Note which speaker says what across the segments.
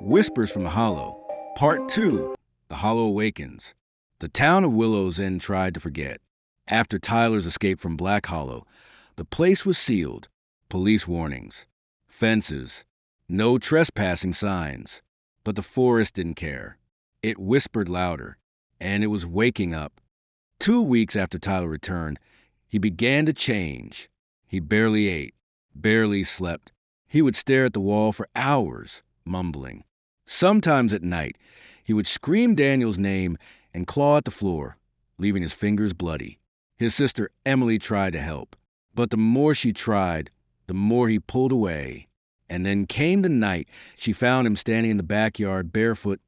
Speaker 1: Whispers from the Hollow, Part 2, The Hollow Awakens. The town of Willow's End tried to forget. After Tyler's escape from Black Hollow, the place was sealed. Police warnings, fences, no trespassing signs. But the forest didn't care. It whispered louder, and it was waking up. 2 weeks after Tyler returned, he began to change. He barely ate, barely slept. He would stare at the wall for hours, mumbling. Sometimes at night, he would scream Daniel's name and claw at the floor, leaving his fingers bloody. His sister Emily tried to help, but the more she tried, the more he pulled away. And then came the night she found him standing in the backyard barefoot,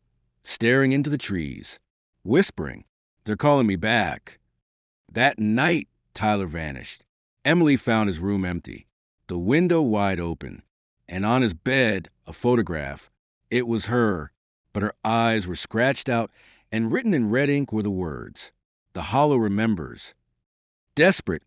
Speaker 1: staring into the trees, whispering, "They're calling me back." That night, Tyler vanished. Emily found his room empty, the window wide open, and on his bed, a photograph. It was her, but her eyes were scratched out, and written in red ink were the words, "The Hollow remembers." Desperate,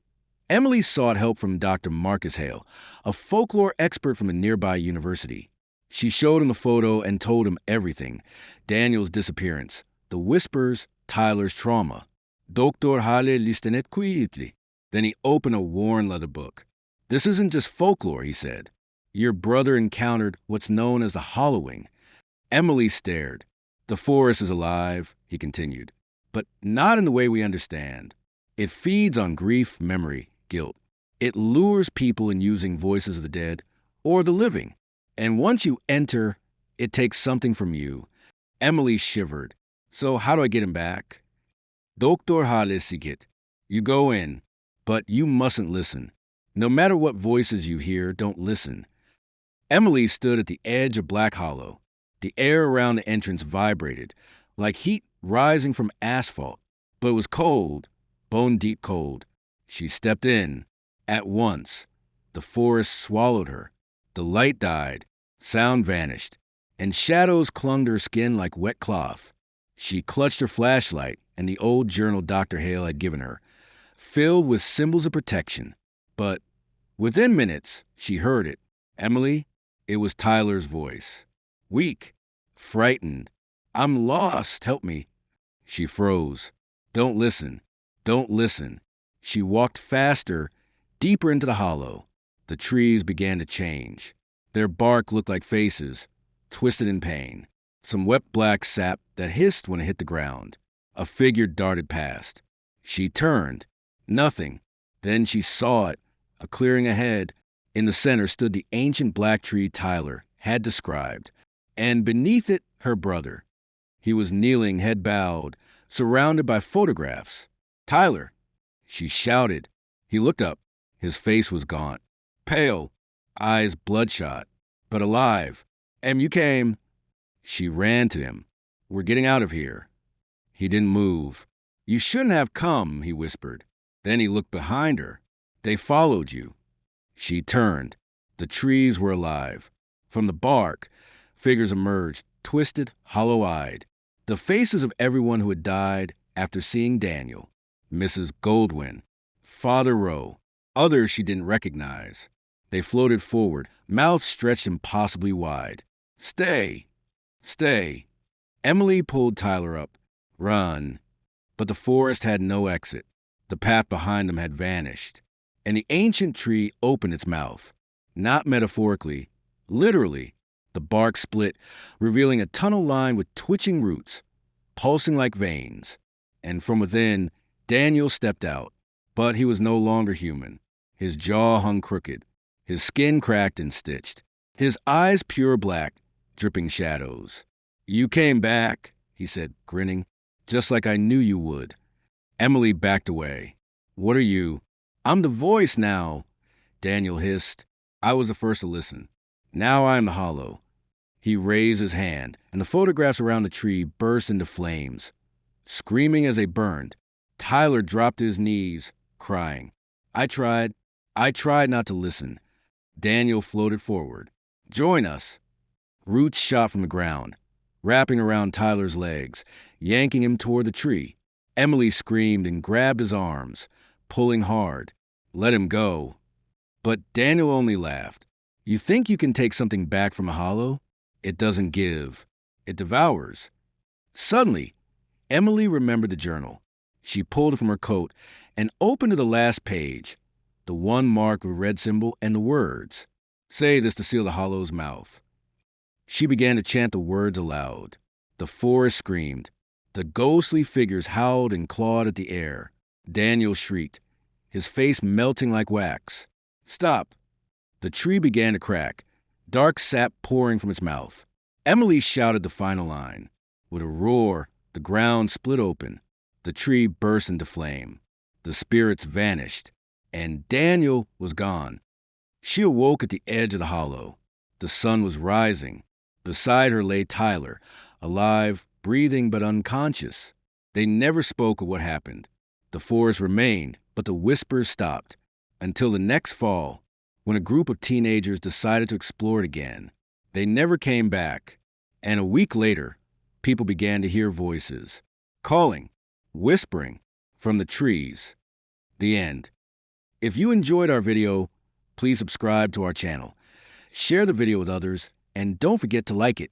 Speaker 1: Emily sought help from Dr. Marcus Hale, a folklore expert from a nearby university. She showed him the photo and told him everything: Daniel's disappearance, the whispers, Tyler's trauma. Dr. Hale listenet quietly. Then he opened a worn leather book. "This isn't just folklore," he said. "Your brother encountered what's known as the hollowing." Emily stared. "The forest is alive," he continued, "but not in the way we understand. It feeds on grief, memory, guilt. It lures people in using voices of the dead or the living. And once you enter, it takes something from you." Emily shivered. "So how do I get him back?" "Dr. Hale Sigit. You go in, but you mustn't listen. No matter what voices you hear, don't listen." Emily stood at the edge of Black Hollow. The air around the entrance vibrated, like heat rising from asphalt, but it was cold, bone-deep cold. She stepped in. At once, the forest swallowed her. The light died, sound vanished, and shadows clung to her skin like wet cloth. She clutched her flashlight and the old journal Dr. Hale had given her, filled with symbols of protection. But within minutes, she heard it. "Emily?" It was Tyler's voice. Weak, frightened. "I'm lost. Help me." She froze. "Don't listen. Don't listen." She walked faster, deeper into the hollow. The trees began to change. Their bark looked like faces, twisted in pain. Some wet black sap that hissed when it hit the ground. A figure darted past. She turned. Nothing. Then she saw it. A clearing ahead. In the center stood the ancient black tree Tyler had described, and beneath it, her brother. He was kneeling, head bowed, surrounded by photographs. "Tyler!" She shouted. He looked up. His face was gaunt, pale, eyes bloodshot, but alive. You came." She ran to him. "We're getting out of here." He didn't move. "You shouldn't have come," he whispered. Then he looked behind her. "They followed you." She turned. The trees were alive. From the bark, figures emerged, twisted, hollow-eyed. The faces of everyone who had died after seeing Daniel. Mrs. Goldwyn, Father Rowe, others she didn't recognize. They floated forward, mouths stretched impossibly wide. "Stay! Stay!" Emily pulled Tyler up. "Run." But the forest had no exit. The path behind them had vanished. And the ancient tree opened its mouth. Not metaphorically, literally. The bark split, revealing a tunnel lined with twitching roots, pulsing like veins. And from within, Daniel stepped out. But he was no longer human. His jaw hung crooked, his skin cracked and stitched, his eyes pure black, dripping shadows. "You came back," he said, grinning, "just like I knew you would." Emily backed away. "What are you?" "I'm the voice now," Daniel hissed. "I was the first to listen. Now I am the hollow." He raised his hand, and the photographs around the tree burst into flames. Screaming as they burned, Tyler dropped to his knees, crying. I tried not to listen." Daniel floated forward. "Join us." Roots shot from the ground, wrapping around Tyler's legs, yanking him toward the tree. Emily screamed and grabbed his arms, pulling hard. "Let him go." But Daniel only laughed. "You think you can take something back from a hollow? It doesn't give, it devours. Suddenly, Emily remembered the journal. She pulled it from her coat and opened to the last page, the one marked with a red symbol and the words, "Say this to seal the hollow's mouth." She began to chant the words aloud. The forest screamed. The ghostly figures howled and clawed at the air. Daniel shrieked, his face melting like wax. "Stop!" The tree began to crack, dark sap pouring from its mouth. Emily shouted the final line. With a roar, the ground split open. The tree burst into flame. The spirits vanished, and Daniel was gone. She awoke at the edge of the hollow. The sun was rising. Beside her lay Tyler, alive, breathing but unconscious. They never spoke of what happened. The forest remained, but the whispers stopped. Until the next fall, when a group of teenagers decided to explore it again. They never came back. And a week later, people began to hear voices, calling, whispering, from the trees. The end. If you enjoyed our video, please subscribe to our channel, share the video with others, and don't forget to like it.